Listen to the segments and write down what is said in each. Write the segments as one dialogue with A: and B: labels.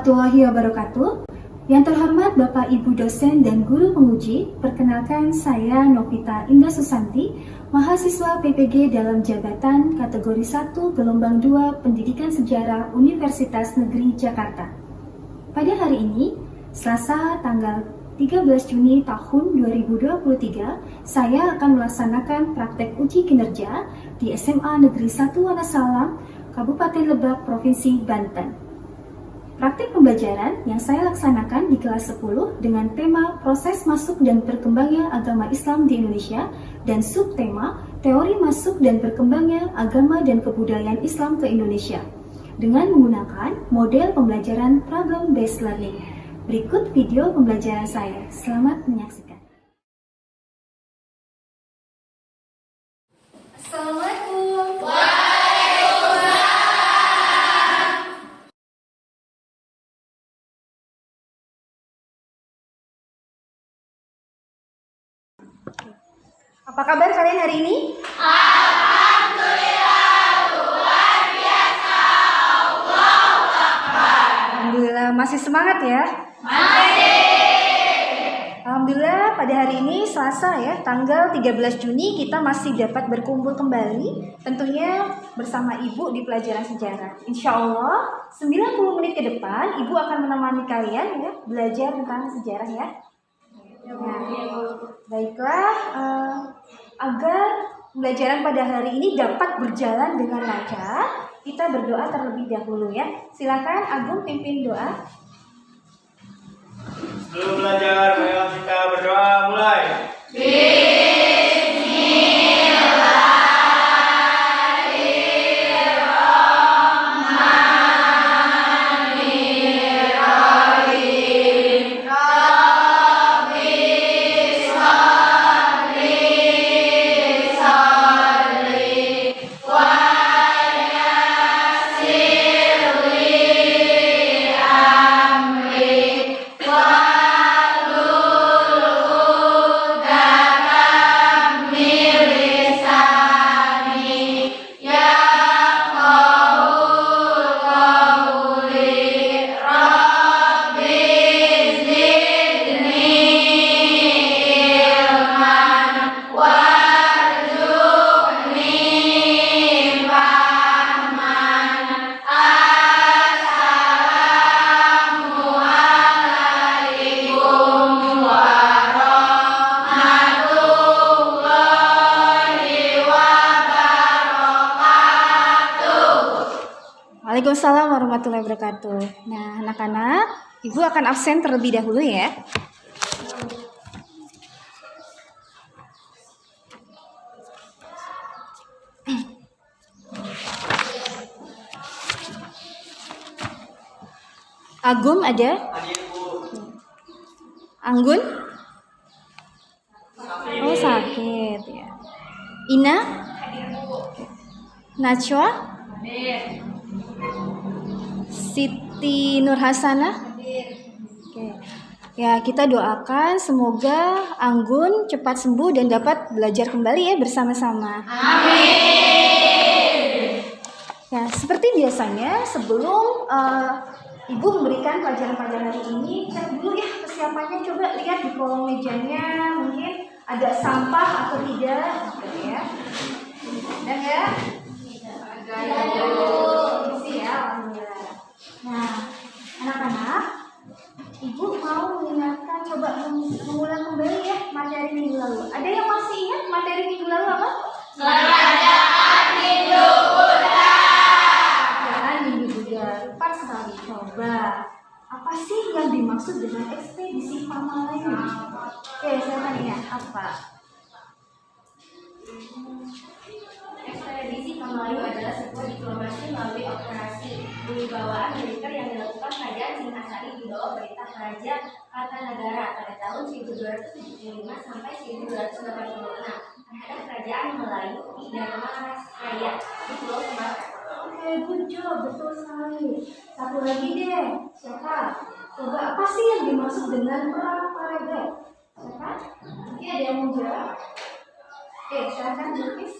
A: warahmatullahi wabarakatuh. Yang terhormat Bapak Ibu dosen dan guru penguji, perkenalkan saya Novita Indah Susanti, mahasiswa PPG dalam jabatan kategori 1 gelombang 2 Pendidikan Sejarah Universitas Negeri Jakarta. Pada hari ini, Selasa tanggal 13 Juni tahun 2023, saya akan melaksanakan praktek uji kinerja di SMA Negeri 1 Wonosalam, Kabupaten Lebak, Provinsi Banten. Praktik pembelajaran yang saya laksanakan di kelas 10 dengan tema proses masuk dan berkembangnya agama Islam di Indonesia dan subtema teori masuk dan berkembangnya agama dan kebudayaan Islam ke Indonesia dengan menggunakan model pembelajaran problem based learning. Berikut video pembelajaran saya. Selamat menyaksikan. Assalamualaikum. Apa kabar kalian hari ini?
B: Alhamdulillah, luar biasa. Allahu Akbar.
A: Alhamdulillah, masih semangat ya?
B: Masih.
A: Alhamdulillah, pada hari ini Selasa ya, tanggal 13 Juni kita masih dapat berkumpul kembali, tentunya bersama Ibu di pelajaran sejarah. Insya Allah, 90 menit ke depan Ibu akan menemani kalian ya, belajar tentang sejarah ya. Nah, baiklah, agar pembelajaran pada hari ini dapat berjalan dengan lancar, kita berdoa terlebih dahulu ya. Silakan Agung pimpin doa.
C: Sebelum belajar, marilah kita berdoa mulai.
A: Waalaikumsalam warahmatullahi wabarakatuh. Nah, anak-anak, Ibu akan absen terlebih dahulu ya. Agum ada? Anggun? Oh, sakit ya. Ina? Najwa? Siti Nurhasana? Oke. Ya, kita doakan semoga Anggun cepat sembuh dan dapat belajar kembali ya bersama-sama.
B: Amin.
A: Ya, seperti biasanya sebelum Ibu memberikan pelajaran-pelajaran hari ini, cek dulu ya persiapannya, coba lihat di kolong mejanya mungkin ada sampah atau tidak gitu ya. Dan ya? Alhamdulillah. Nah, anak-anak, Ibu mau mengingatkan, coba mengulang kembali ya materi minggu lalu. Ada yang masih ingat materi minggu lalu apa?
B: Kerajaan Hindu Buddha.
A: Kerajaan Hindu Buddha. Tepat sekali. Coba, apa sih yang dimaksud dengan ekspedisi Pamalayu? Oke, saya tanya apa?
D: Ekspedisi Pamalayu adalah sebuah diplomasi melalui operasi kewibawaan militer yang dilakukan kerajaan Singhasari di bawah perintah Raja Kartanagara pada tahun 1275 sampai 1286 terhadap kerajaan Melayu di Dharmasraya di Pulau Sumatera.
A: Oke, good job, betul sekali. Satu lagi deh, siapa? Coba apa sih yang dimaksud dengan perang Paragat? Siapa? Mungkin ada yang mau jawab? Oke, silakan Zulkis.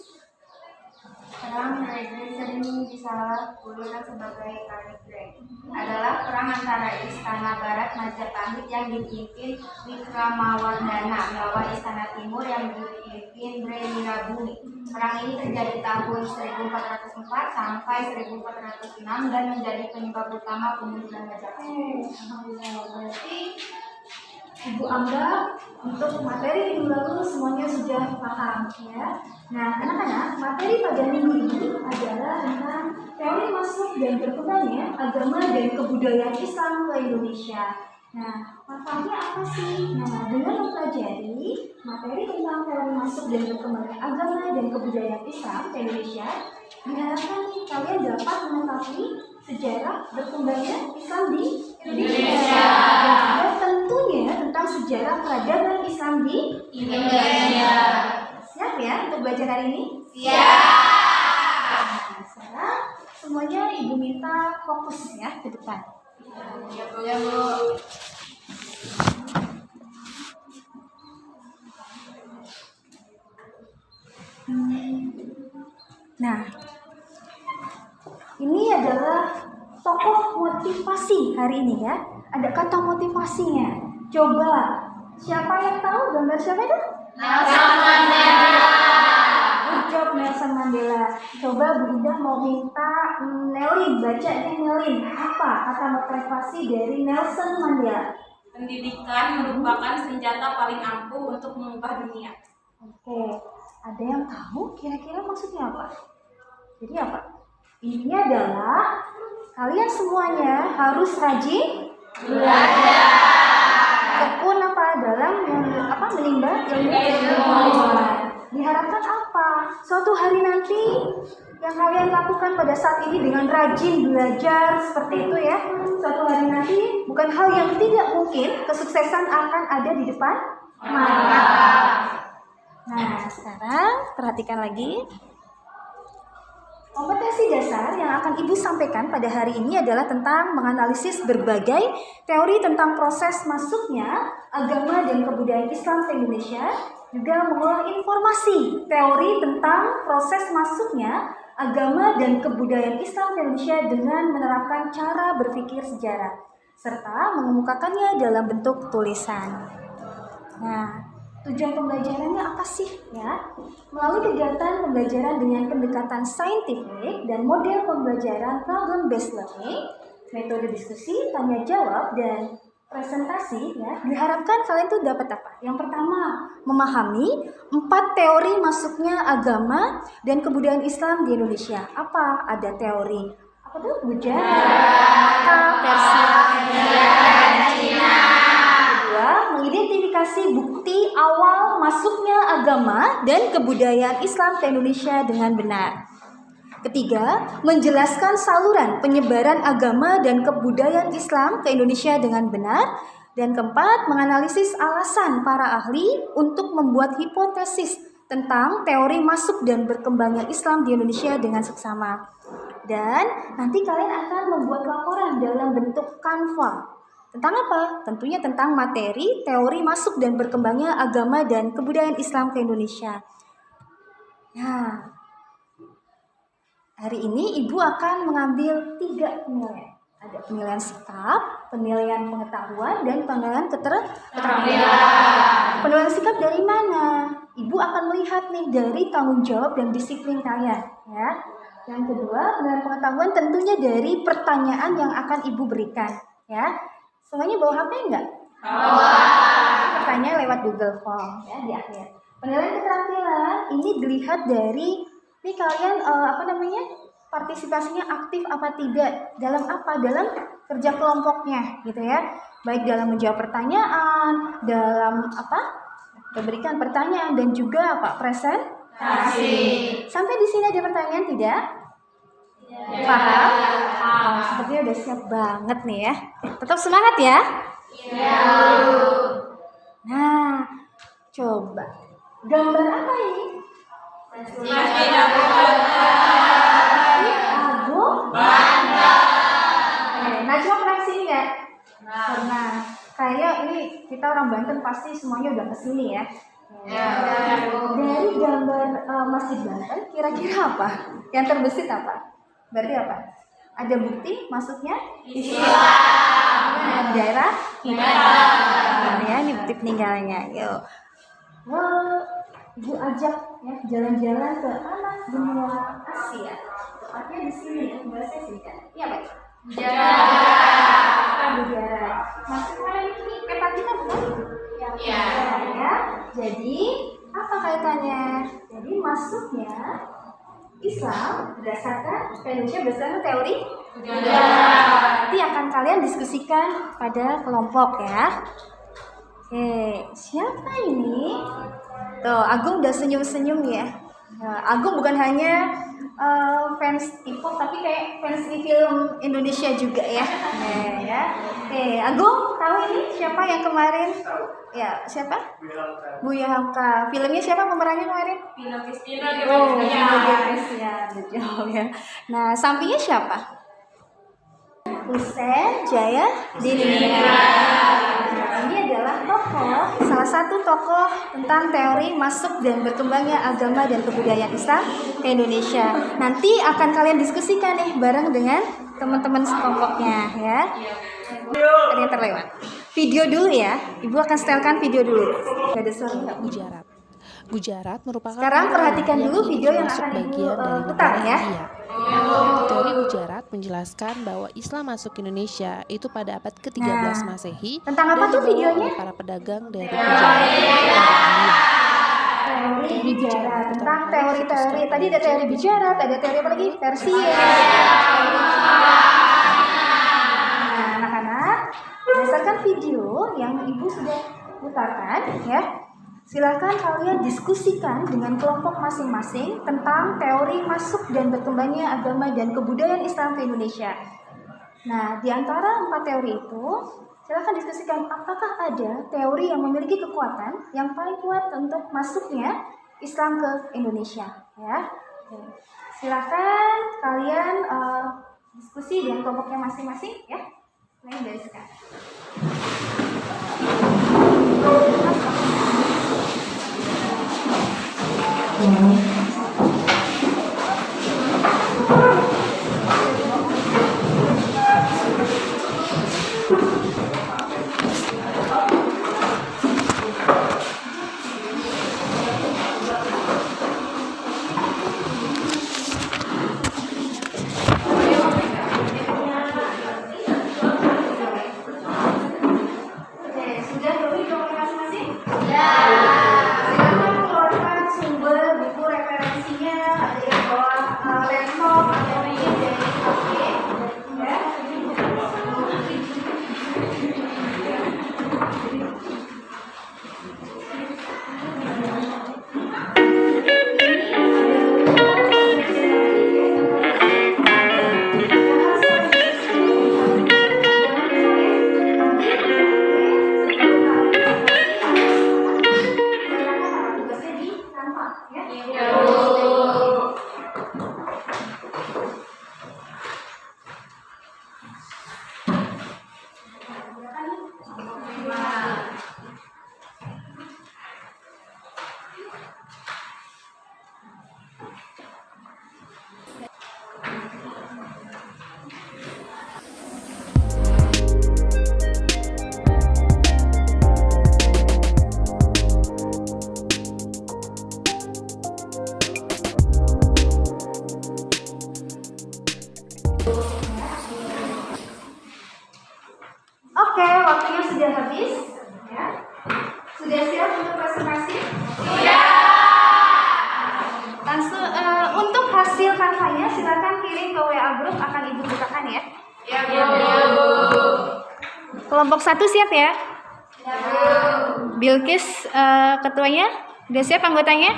D: Perang Grey sering disalahgunakan sebagai kaligraf adalah perang antara Istana Barat Majapahit yang dipimpin Wikramawardhana melawan Istana Timur yang dipimpin Brimilabumi. Perang ini terjadi tahun 1404 sampai 1406 dan menjadi penyebab utama kemunduran Majapahit.
A: Berarti Ibu anggap untuk materi minggu lalu semuanya sudah paham ya. Nah, anak-anak, materi pada minggu ini adalah tentang teori masuk dan berkembangnya agama dan kebudayaan Islam ke Indonesia. Nah, manfaatnya apa sih? Nah, dengan mempelajari materi tentang teori masuk dan berkembangnya agama dan kebudayaan Islam ke Indonesia, diharapkan nih kalian dapat mengetahui sejarah berkembangnya Islam di Indonesia. Dan tentunya tentang sejarah peradaban Islam di
B: Indonesia.
A: Siap ya untuk belajar hari ini?
B: Siap.
A: Nah, sekarang semuanya Ibu minta fokus ya ke depan.
B: Ya, Bu.
A: Nah, ini adalah tokoh motivasi hari ini ya. Ada kata motivasinya. Coba, siapa yang tahu gambar siapa itu?
B: Nelson Mandela.
A: Good job Nelson Mandela. Coba Bu Ida mau minta Nelin, baca deh Nelin. Apa kata motivasi dari Nelson Mandela?
E: Pendidikan merupakan senjata paling ampuh untuk mengubah dunia.
A: Oke, ada yang tahu kira-kira maksudnya apa? Jadi apa? Intinya adalah kalian semuanya harus rajin
B: Belajar.
A: tekun apa dalam menimba ilmu. Diharapkan apa? Suatu hari nanti yang kalian lakukan pada saat ini dengan rajin belajar seperti itu ya. Suatu hari nanti bukan hal yang tidak mungkin, kesuksesan akan ada di depan mata. Nah, sekarang perhatikan lagi. Kompetensi dasar yang akan Ibu sampaikan pada hari ini adalah tentang menganalisis berbagai teori tentang proses masuknya agama dan kebudayaan Islam ke Indonesia, juga mengolah informasi teori tentang proses masuknya agama dan kebudayaan Islam ke Indonesia dengan menerapkan cara berpikir sejarah, serta mengemukakannya dalam bentuk tulisan. Nah, tujuan pembelajarannya apa sih ya? Melalui kegiatan pembelajaran dengan pendekatan saintifik dan model pembelajaran problem based learning, metode diskusi, tanya jawab dan presentasi ya, diharapkan kalian tuh dapat apa? Yang pertama, memahami 4 teori masuknya agama dan kebudayaan Islam di Indonesia. Apa? Ada teori apa tuh? Budaya, Persia, dan Cina. Kedua, mengidentifikasi bukti awal masuknya agama dan kebudayaan Islam ke Indonesia dengan benar. Ketiga, menjelaskan saluran penyebaran agama dan kebudayaan Islam ke Indonesia dengan benar. Dan keempat, menganalisis alasan para ahli untuk membuat hipotesis tentang teori masuk dan berkembangnya Islam di Indonesia dengan seksama. Dan nanti kalian akan membuat laporan dalam bentuk Canva. Tentang apa? Tentunya tentang materi, teori masuk dan berkembangnya agama dan kebudayaan Islam ke Indonesia. Nah, hari ini Ibu akan mengambil 3 penilaian. Ada penilaian sikap, penilaian pengetahuan, dan penilaian keterampilan. Penilaian sikap dari mana? Ibu akan melihat nih dari tanggung jawab dan disiplin kalian. Ya. Yang kedua, penilaian pengetahuan tentunya dari pertanyaan yang akan Ibu berikan. Ya. Semuanya bawa HP enggak? Bawa. Pertanyaan lewat Google Form ya di akhir. Penilaian keterampilan ini dilihat dari ini kalian partisipasinya aktif apa tidak dalam apa? Dalam kerja kelompoknya gitu ya. Baik dalam menjawab pertanyaan, dalam memberikan pertanyaan dan juga presentasi. Sampai di sini ada pertanyaan tidak? Paham? Sepertinya udah siap banget nih ya. Tetap semangat ya. Nah, coba gambar apa ini? Najwa pernah kesini ya? Pernah. Kayak ini kita orang Banten pasti semuanya udah kesini ya. Dari gambar Masjid Banten, kira-kira apa? Yang terbesit apa? Berarti apa? Ada bukti masuknya Islam. Daerah ya, ini bukti peninggalannya. Yuk. Ibu ajak ya jalan-jalan ke anak benua Asia. Tepatnya di sini, bahasa singkat. Iya, Pak. Gujarat. Masuk mana ini? Peta kita bukan? Ya. Jadi apa kaitannya? Jadi masuknya Islam berdasarkan Indonesia berdasarkan teori nanti akan kalian diskusikan pada kelompok ya. Oke, siapa ini? Tuh, Agung udah senyum-senyum ya. Nah, Agung bukan hanya fans K-pop tapi kayak fans film Indonesia juga ya. Ya. Oke, Agung tahu ini siapa yang kemarin? Ya, siapa? Buya Hamka. Filmnya siapa pemerannya kemarin?
E: Film Kristina
A: Ya, betul ya. Nah, sampingnya siapa? Hussein Jaya Diningrat. Ini adalah tokoh, salah satu tokoh tentang teori masuk dan berkembangnya agama dan kebudayaan Islam ke Indonesia. Nanti akan kalian diskusikan nih bareng dengan teman-teman sekelompoknya ya. Ada yang terlewat. Video dulu ya. Ibu akan setelkan video dulu. Gak ada suara nggak?
F: Gujarat merupakan
A: Sekarang perhatikan
F: negara
A: dulu video yang
F: termasuk
A: akan Ibu
F: bagian dari
A: putar
F: negara
A: ya.
F: India. Teori Gujarat menjelaskan bahwa Islam masuk Indonesia itu pada abad ke-13
A: Nah,
F: Masehi
A: tentang apa
F: dan
A: tuh
F: dibawa
A: videonya?
F: oleh para pedagang dari Gujarat dari India.
A: Teori Gujarat tentang teori-teori. Tadi ada teori Gujarat, ada teori apa lagi? Persia. Nah, anak-anak, berdasarkan video yang Ibu sudah putarkan ya, silakan kalian diskusikan dengan kelompok masing-masing tentang teori masuk dan berkembangnya agama dan kebudayaan Islam ke Indonesia. Nah, di antara 4 teori itu, silakan diskusikan apakah ada teori yang memiliki kekuatan yang paling kuat untuk masuknya Islam ke Indonesia. Ya, silakan kalian diskusi dengan kelompoknya masing-masing. Ya, mulai dari sekarang. Sudah tulis kelompok masing-masing? Silakan keluarkan sumber buku referensinya, ada yang bawa laptop atau ini dari HP ya. Oke, waktunya sudah habis. Ya. Sudah siap untuk presentasi? Langsung untuk hasil kampanye silakan kirim ke WA grup, akan Ibu bukakan ya. Kelompok 1 siap ya? Bilkis ketuanya, udah siap anggotanya?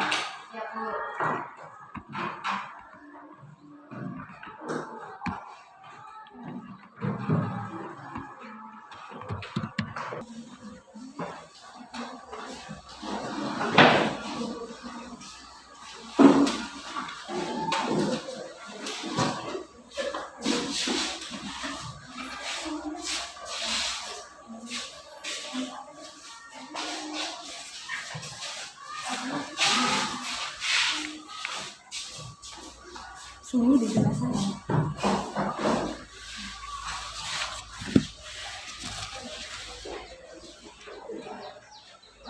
A: Ini di sebelah sana.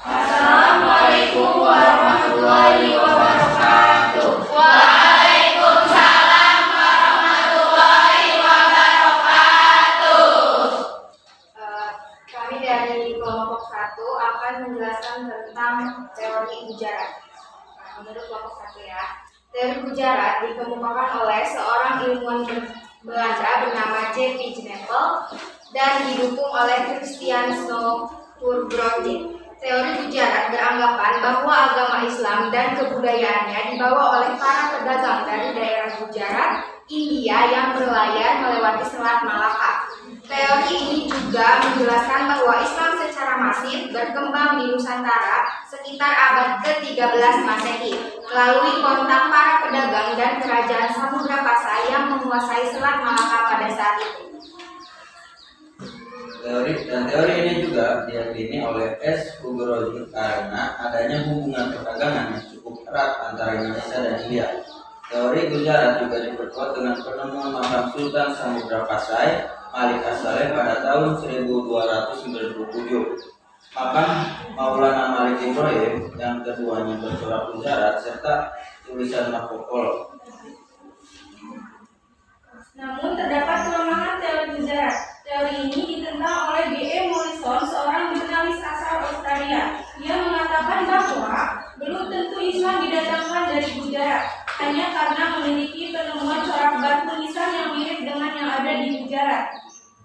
B: Assalamualaikum warahmatullahi wabarakatuh. Waalaikumsalam warahmatullahi wabarakatuh.
D: Kami dari kelompok 1 akan menjelaskan tentang teori bujarat. Menurut kelompok 1 ya, teori bujarat dikemukakan oleh seorang ilmuwan Belanda bernama J.P. Knepel dan didukung oleh Christian Stourbrood. Teori bujarat beranggapan bahwa agama Islam dan kebudayaannya dibawa oleh para pedagang dari daerah Gujarat, India yang berlayar melewati Selat Malaka. Teori ini juga menjelaskan bahwa Islam secara masif berkembang di Nusantara sekitar abad ke-13 Masehi melalui kontak para pedagang dan kerajaan Samudra Pasai yang menguasai Selat Malaka pada saat itu.
G: Teori ini juga diyakini oleh S. Ugroji karena adanya hubungan perdagangan yang cukup erat antara Indonesia dan India. Teori Gujarat juga diperkuat dengan penemuan makam Sultan Samudra Pasai, Malik As-Saleh pada tahun 1297. Makam Maulana Malik Ibrahim yang keduanya bercorak Gujarat serta tulisan Marco Polo.
E: Namun terdapat kelemahan teori Gujarat. Teori ini ditentang oleh B.E. Morrison, seorang jurnalis asal Australia. Dia mengatakan bahwa belum tentu Islam didatangkan dari Gujarat, hanya karena memiliki penemuan corak batu nisan yang mirip dengan yang ada di Gujarat.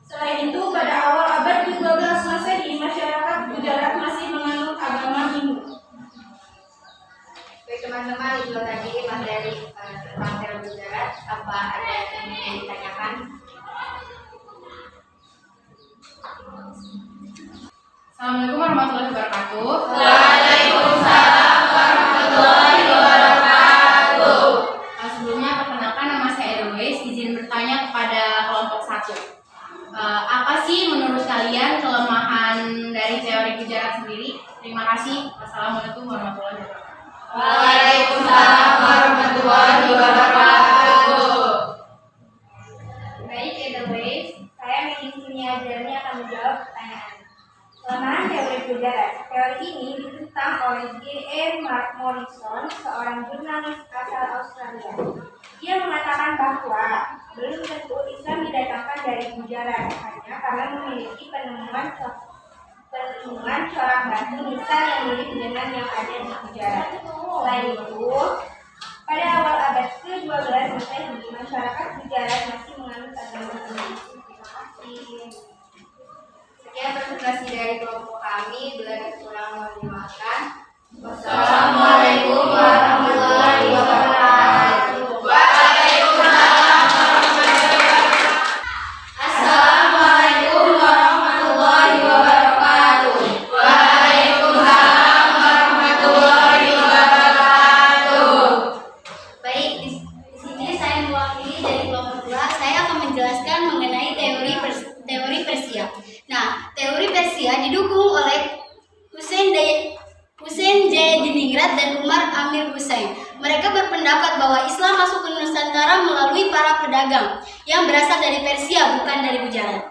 E: Selain itu, pada awal abad ke-12 Masehi, masyarakat Gujarat masih menganut agama Hindu.
D: Baik teman-teman, itu tadi materi tentang teori bujarat. Apa ada yang ingin ditanyakan?
E: Assalamualaikum warahmatullahi wabarakatuh.
B: Waalaikumsalam warahmatullahi wabarakatuh.
E: Sebelumnya perkenalkan nama saya Erwes, izin bertanya kepada kelompok 1. Apa sih menurut kalian kelemahan dari teori Gujarat sendiri? Terima kasih. Wassalamualaikum warahmatullahi wabarakatuh.
B: Waalaikumsalam warahmatullahi wabarakatuh.
D: Baik, Edelweiss, saya Mini Ajarni akan menjawab pertanyaan. Kelemahan teori bujarat. Teori ini ditentang oleh J.E. Morrison, seorang jurnalis asal Australia. Dia mengatakan bahwa belum tentu Islam didatangkan dari Gujarat, hanya karena memiliki penemuan corak batu nisan yang mirip dengan yang ada di Gujarat. Selain itu, pada awal abad ke-12 Masehi, masyarakat Gujarat masih menganut agama Hindu. Terima kasih. Sekian presentasi dari kelompok kami. Bila ada kekurangan mohon dimaafkan.
B: Wassalamualaikum warahmatullahi wabarakatuh. Waalaikumsalam warahmatullahi wabarakatuh. Assalamualaikum warahmatullahi wabarakatuh. Waalaikumsalam warahmatullahi wabarakatuh.
D: Baik, di sini saya mewakili dari kelompok 2. Saya akan menjelaskan mengenai teori Persia. Nah, teori Persia didukung oleh Hussein Jayadiningrat dan Umar Amir Hussein. Mereka berpendapat bahwa Islam masuk ke Nusantara melalui para pedagang yang berasal dari Persia, bukan dari Gujarat.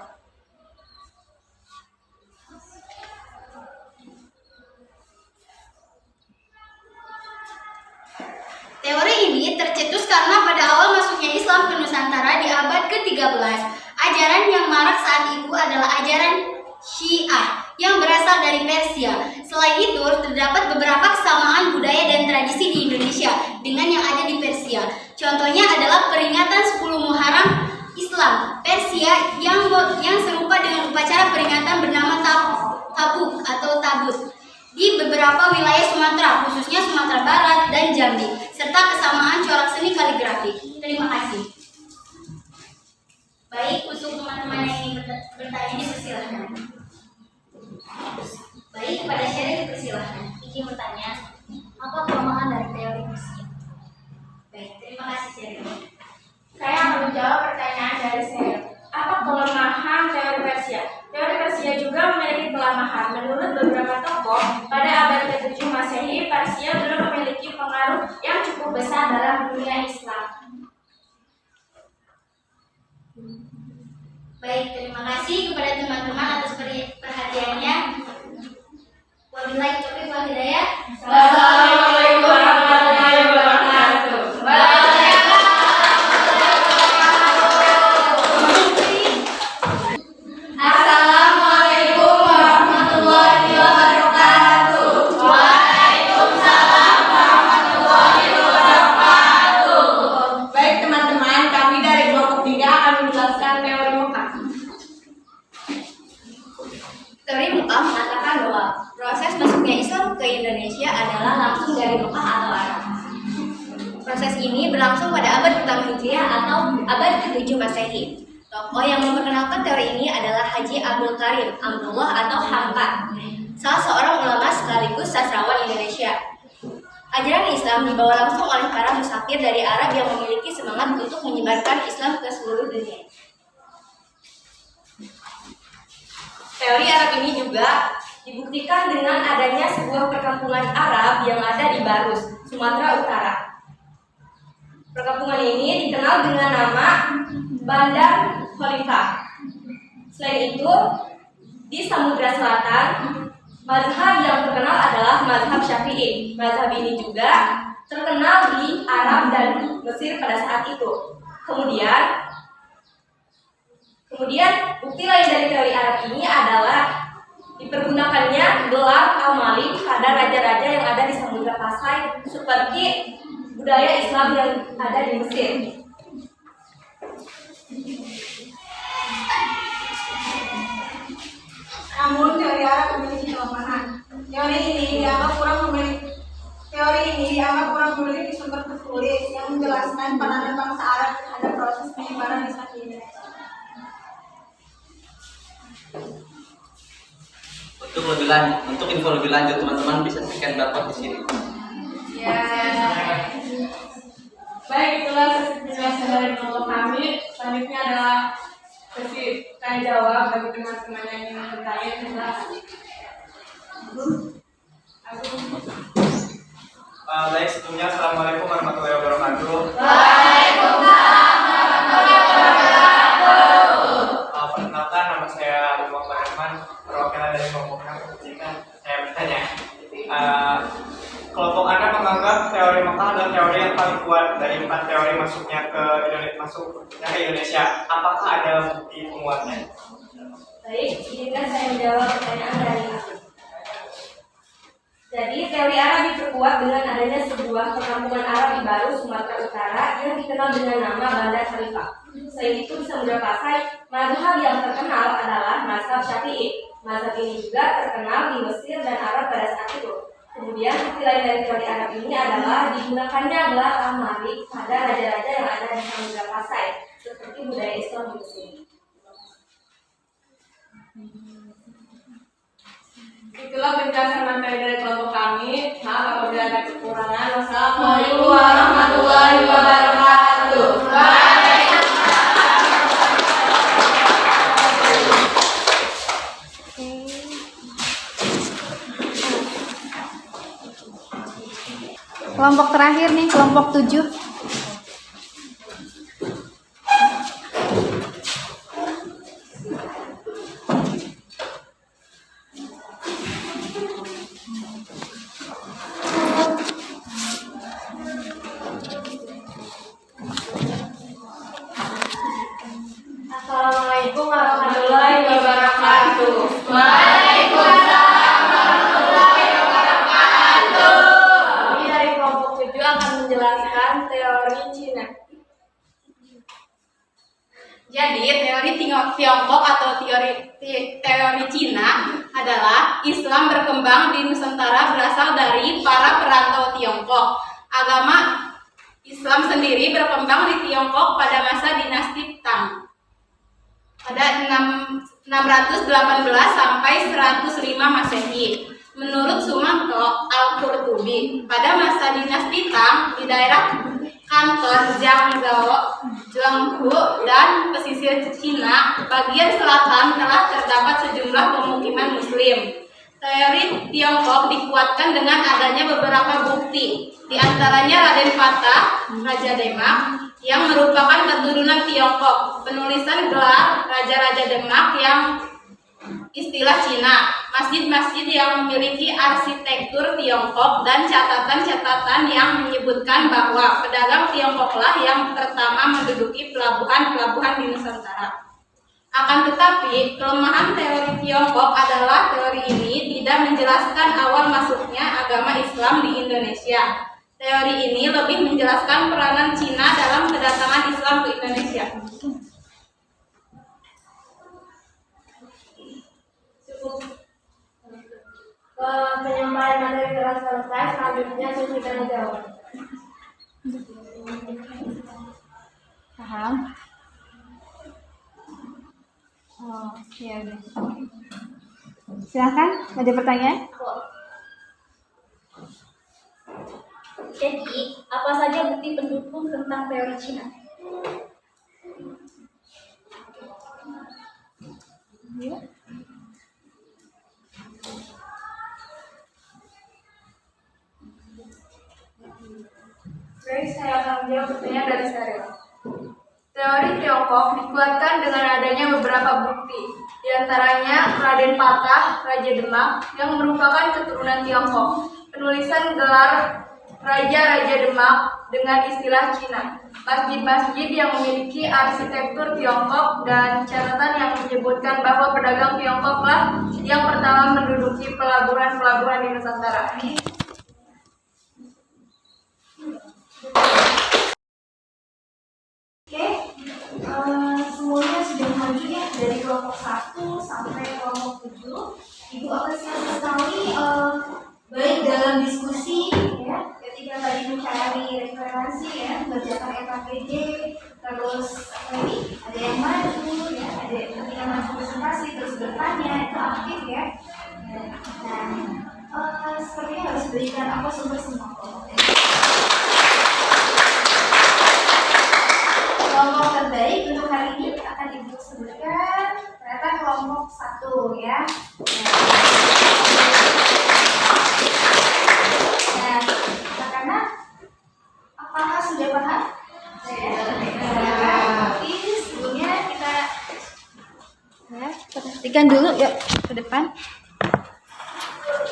D: Teori ini tercetus karena pada awal masuknya Islam ke Nusantara di abad ke-13. Ajaran yang marak saat itu adalah ajaran Syiah yang berasal dari Persia. Selain itu, terdapat beberapa kesamaan budaya dan tradisi di Indonesia dengan yang ada di Persia. Contohnya adalah peringatan 10 Muharram Islam Persia yang serupa dengan upacara peringatan bernama Tabuk atau Tabut di beberapa wilayah Sumatera, khususnya Sumatera Barat dan Jambi, serta kesamaan corak seni kaligrafi. Terima kasih. Baik, untuk teman-teman yang ingin bertanya dipersilahkan. Baik, kepada Sheryl dipersilahkan. Izin bertanya, apa kelemahan dari teori Persia? Baik, terima kasih Sheryl.
E: Saya akan menjawab pertanyaan dari Sheryl. Apa kelemahan teori Persia? Teori Persia juga memiliki kelemahan. Menurut beberapa tokoh, pada abad ke-7 Masehi, Persia belum memiliki pengaruh yang cukup besar dalam dunia Islam.
D: Baik, terima kasih kepada teman-teman atas perhatiannya. Wabillahi taufiq wal hidayah.
B: Wassalamualaikum warahmatullahi wabarakatuh. Assalamualaikum warahmatullahi wabarakatuh. Waalaikumsalam warahmatullahi wabarakatuh.
E: Baik teman-teman, kami dari kelompok 3 akan menjelaskan teori Mekah.
D: Teori Mekah mengatakan bahwa proses masuknya Islam ke Indonesia adalah langsung dari Mekah atau Arab. Proses ini berlangsung pada abad pertama Hijriah atau abad ke-7 Masehi. Tokoh yang memperkenalkan teori ini adalah Haji Abdul Karim Amrullah atau Hamka, salah seorang ulama sekaligus sastrawan Indonesia. Ajaran Islam dibawa langsung oleh para musafir dari Arab yang memiliki semangat untuk menyebarkan Islam ke seluruh dunia. Teori Arab ini juga dibuktikan dengan adanya sebuah perkampungan Arab yang ada di Barus, Sumatera Utara. Perkampungan ini dikenal dengan nama Bandar Khalifah. Selain itu, di Samudra Selatan, mazhab yang terkenal adalah mazhab Syafi'i. Mazhab ini juga terkenal di Arab dan Mesir pada saat itu. Kemudian bukti lain dari teori Arab ini adalah dipergunakannya gelar Al-Malik pada raja-raja yang ada di Samudra Pasai seperti budaya Islam yang ada di Mesir.
E: Namun teori Arab memiliki kelemahan. Teori ini dianggap memiliki sumber tertulis yang menjelaskan peranan bangsa Arab terhadap proses penyebaran Islam di Indonesia.
G: Untuk info lebih lanjut teman-teman bisa scan barcode di sini.
E: Ya. Baik, itulah sesi penjelasan dari kelompok kami. Selanjutnya adalah sesi tanya jawab bagi teman-teman yang ingin bertanya.
C: Baik, sebelumnya Assalamualaikum warahmatullahi wabarakatuh.
B: Waalaikumsalam warahmatullahi wabarakatuh.
C: Perkenalkan, nama saya Muhammad Rahman, perwakilan dari kelompok 6. Jika saya bertanya, kelompok Anda menganggap teori Mekah adalah teori yang paling kuat dari 4 teori masuknya ke Indonesia. Apakah ada bukti penguatnya?
D: Baik, izinkan saya menjawab pertanyaan dari aku. Jadi, teori Arab diperkuat dengan adanya sebuah perkampungan Arab di Barus, Sumatera Utara yang dikenal dengan nama Bandar Khalifah. Selain itu, di Samudra Pasai, mazhab yang terkenal adalah mazhab Syafi'i. Mazhab ini juga terkenal di Mesir dan Arab pada saat itu. Kemudian, bukti lain dari teori Arab ini adalah digunakannya gelar Al-Malik pada raja-raja yang ada di Samudra Pasai, seperti budaya Islam di Mesir.
E: Itulah penjelasan materi dari kelompok kami. Maaf apabila ada kekurangan.
B: Wassalamualaikum warahmatullahi wabarakatuh.
A: Kelompok terakhir nih, kelompok 7.
E: Assalamualaikum warahmatullahi wabarakatuh.
B: Waalaikumsalam warahmatullahi wabarakatuh.
E: Kami dari kelompok 7 akan menjelaskan teori Cina.
B: Jadi, teori Tiongkok atau teori Cina adalah Islam berkembang di Nusantara berasal dari para perantau Tiongkok. Agama Islam sendiri berkembang di Tiongkok pada masa dinasti Tang. Pada 618 sampai 105 Masehi. Menurut Sumanto Al-Qurtubi, pada masa dinasti Tang di daerah Kanton, Jianghu, dan pesisir Cina, bagian selatan telah terdapat sejumlah pemukiman Muslim. Teori Tiongkok dikuatkan dengan adanya beberapa bukti, di antaranya Raden Patah, Raja Demak, yang merupakan keturunan Tiongkok, penulisan gelar Raja-Raja Demak yang istilah Cina, masjid-masjid yang memiliki arsitektur Tiongkok, dan catatan-catatan yang menyebutkan bahwa pedagang Tiongkoklah yang pertama menduduki pelabuhan-pelabuhan di Nusantara. Akan tetapi, kelemahan teori Tiongkok adalah teori ini tidak menjelaskan awal masuknya agama Islam di Indonesia. Teori ini lebih menjelaskan peranan Cina dalam kedatangan Islam ke Indonesia.
D: Cukup. Penyampaian materi telah selesai. Selanjutnya sesi tanya jawab.
A: Paham? Oh, ya udah. Silakan, ada pertanyaan?
D: Jadi, apa saja bukti pendukung tentang teori Cina?
A: Ya.
E: Baik, saya akan menjawab pertanyaan dari saya. Teori Tiongkok dikuatkan dengan adanya beberapa bukti, di antaranya Raden Patah, Raja Demak, yang merupakan keturunan Tiongkok, penulisan gelar Raja-Raja Demak dengan istilah Cina, masjid-masjid yang memiliki arsitektur Tiongkok, dan catatan yang menyebutkan bahwa pedagang Tiongkoklah yang pertama menduduki pelabuhan-pelabuhan di Nusantara.
A: Semuanya sudah maju ya, dari kelompok 1 sampai kelompok 7. Ibu apresiasi sekali baik dalam diskusi ya, ketika tadi mencari referensi ya, mengerjakan FAPD, terus ada yang maju ya, ada yang maju presentasi, terus bertanya, itu aktif ya. Nah, sepertinya harus berikan apa sumber semua kelompok. Kelompok terbaik untuk hari ini akan Ibu sebutkan ternyata kelompok 1 ya. Nah, karena apakah sudah paham? Tapi sebelumnya kita perhatikan dulu yuk ke depan.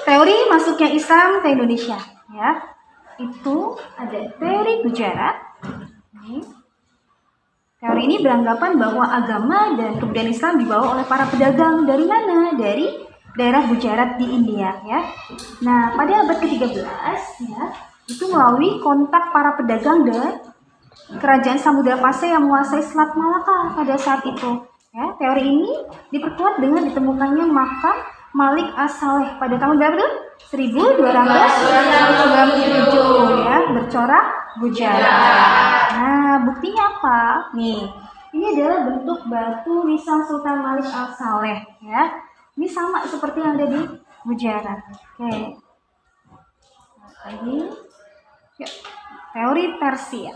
A: Teori masuknya Islam ke Indonesia ya. Itu ada teori Gujarat. Teori ini beranggapan bahwa agama dan kebudayaan Islam dibawa oleh para pedagang dari mana? Dari daerah Gujarat di India ya. Nah, pada abad ke-13 ya, itu melalui kontak para pedagang dan kerajaan Samudra Pasai yang menguasai Selat Malaka pada saat itu. Ya, teori ini diperkuat dengan ditemukannya makam Malik As-Saleh pada tahun berapa tuh? 1297 ya, bercorak Gujarat. Nah, buktinya apa? Nih, ini adalah bentuk batu nisan Sultan Malik As-Saleh ya. Ini sama seperti yang ada di Gujarat. Oke. Lagi. Yuk, teori Persia.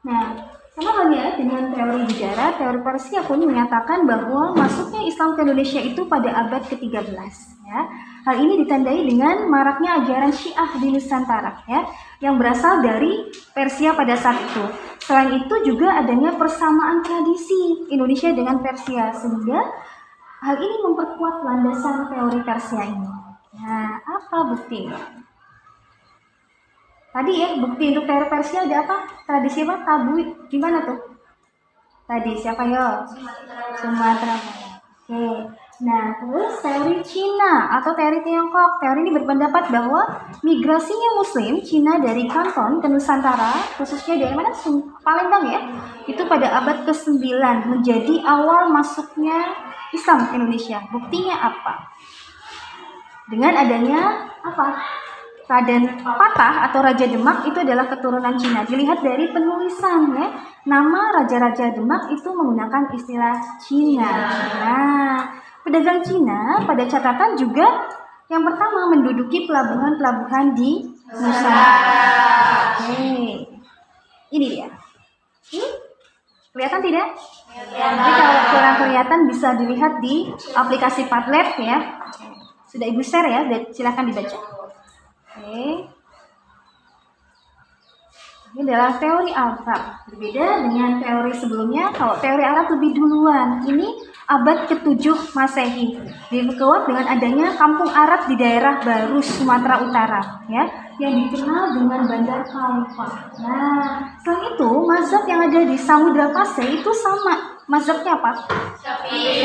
A: Nah, sama halnya dengan teori Gujarat, teori Persia pun menyatakan bahwa masuknya Islam ke Indonesia itu pada abad ke-13 ya. Hal ini ditandai dengan maraknya ajaran Syiah di Nusantara ya, yang berasal dari Persia pada saat itu. Selain itu juga adanya persamaan tradisi Indonesia dengan Persia, sehingga hal ini memperkuat landasan teori Persia ini. Nah, apa bukti? Tadi ya, bukti untuk teori Persia ada apa? Tradisi apa? Tabu. Gimana tuh? Tadi siapa ya? Sumatera. Oke. Nah, terus teori Cina atau teori Tiongkok. Teori ini berpendapat bahwa migrasinya Muslim Cina dari Kanton ke Nusantara, khususnya dari mana? Palembang ya. Itu pada abad ke-9 menjadi awal masuknya Islam ke Indonesia. Buktinya apa? Dengan adanya apa? Raden Patah atau Raja Demak itu adalah keturunan Cina. Dilihat dari penulisan ya, nama Raja-Raja Demak itu menggunakan istilah Cina. Nah, pedagang Cina pada catatan juga yang pertama menduduki pelabuhan-pelabuhan di Nusantara. Ini dia. Kelihatan tidak? Jadi kalau kurang kelihatan bisa dilihat di aplikasi Padlet ya. Sudah Ibu share ya, silakan dibaca. Oke. Ini adalah teori Arab. Berbeda dengan teori sebelumnya. Kalau teori Arab lebih duluan. Ini abad ke-7 Masehi. Diperkuat dengan adanya kampung Arab di daerah Baru Sumatera Utara, ya, yang dikenal dengan Bandar Khalifah. Nah, selain itu mazhab yang ada di Samudra Pasai itu sama. Mazhabnya apa? Syafi'i.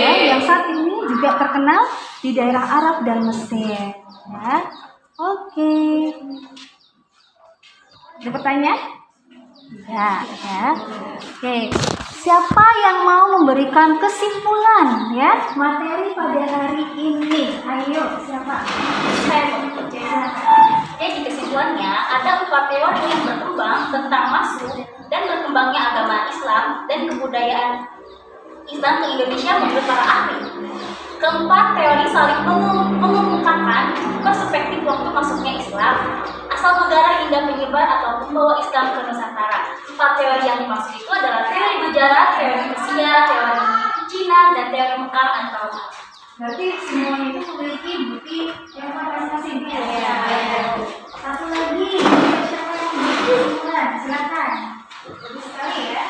A: Ya, yang saat ini juga terkenal di daerah Arab dan Mesir. Ya, oke. Ada pertanyaan? Ya. Oke. Siapa yang mau memberikan kesimpulan ya materi pada hari ini? Ayo, siapa?
D: Jadi kesimpulannya ada 4 teori yang berkembang tentang masuk dan berkembangnya agama Islam dan kebudayaan Islam ke Indonesia menurut para ahli. Keempat teori saling mengemukakan perspektif waktu masuknya Islam, asal negara hingga penyebar atau membawa Islam ke Nusantara. 4 teori yang dimaksud itu adalah teori Gujarat, teori Persia, teori Cina, dan teori Mekah atau
A: Berarti semuanya itu memiliki bukti yang masing-masing ya. Satu lagi, siapa yang memiliki kesimpulan? Silakan. Bagus sekali ya.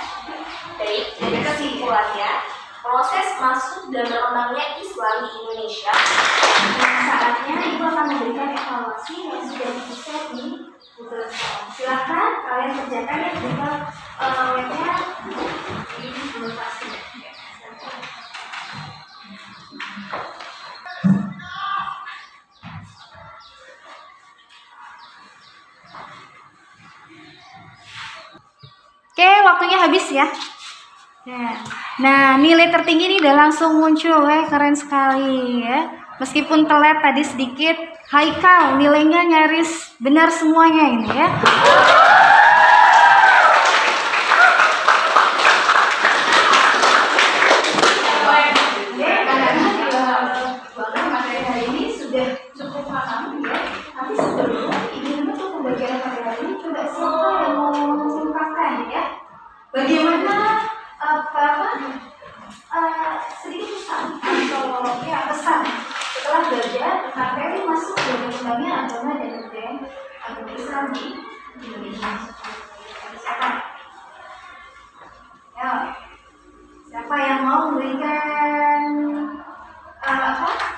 D: Baik, jadi kesimpulannya, proses masuk dan berkembangnya Islam di Indonesia.
A: Dan saatnya Ibu akan memberikan evaluasi yang sudah bisa di Google Form. Silakan kalian kerjakan ya, buka webnya di Google Classroom. Oke, waktunya habis ya. Nah, nilai tertinggi ini udah langsung muncul, keren sekali ya. Meskipun telat tadi sedikit, Haikal nilainya nyaris benar semuanya ini ya. Materi hari ini sudah cukup paham ya. Tapi sebelumnya ingin untuk pembelajaran pada hari ini, coba siapa yang mau mengungkapkan ya? Bagaimana sedikit pesan atau ya pesan setelah belajar materi masuk dan berkembangnya agama dan budaya agama Islam di Indonesia. Siapa yang mau memberikan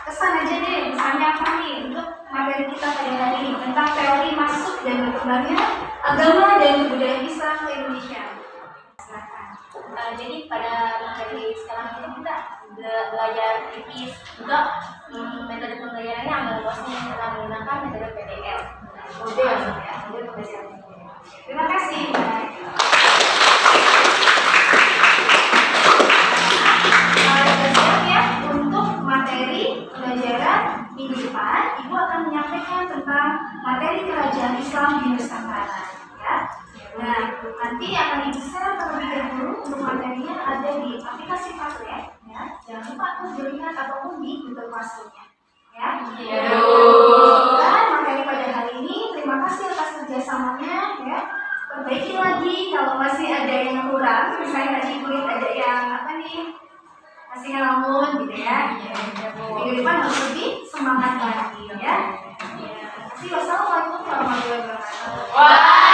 A: pesan aja deh, pesannya apa nih untuk materi kita pada hari ini tentang teori masuk dan berkembangnya agama dan budaya Islam ke Indonesia.
D: Jadi pada materi sekarang ini kita belajar tipis juga metode pembelajarannya ambil bosnya kita menggunakan metode PDL.
A: Model pembelajaran. Terima kasih. Siap ya untuk materi pembelajaran minggu depan. Ibu akan menyampaikan tentang materi kerajaan Islam di Nusantara. Ya. Nah, nanti akan Ibu share terlebih dahulu untuk materinya ada di aplikasi Padlet. Ya. Jangan lupa untuk dilihat ataupun di Google Classroom-nya. Ya. Dan materi pada hari ini, terima kasih atas kerjasamanya. Ya. Perbaiki lagi kalau masih ada yang kurang. Misalnya tadi kulit ada yang masih ngelamun gitu ya. Minggu depan harus lebih semangat lagi ya. Terima kasih. Wassalamualaikum warahmatullahi wabarakatuh.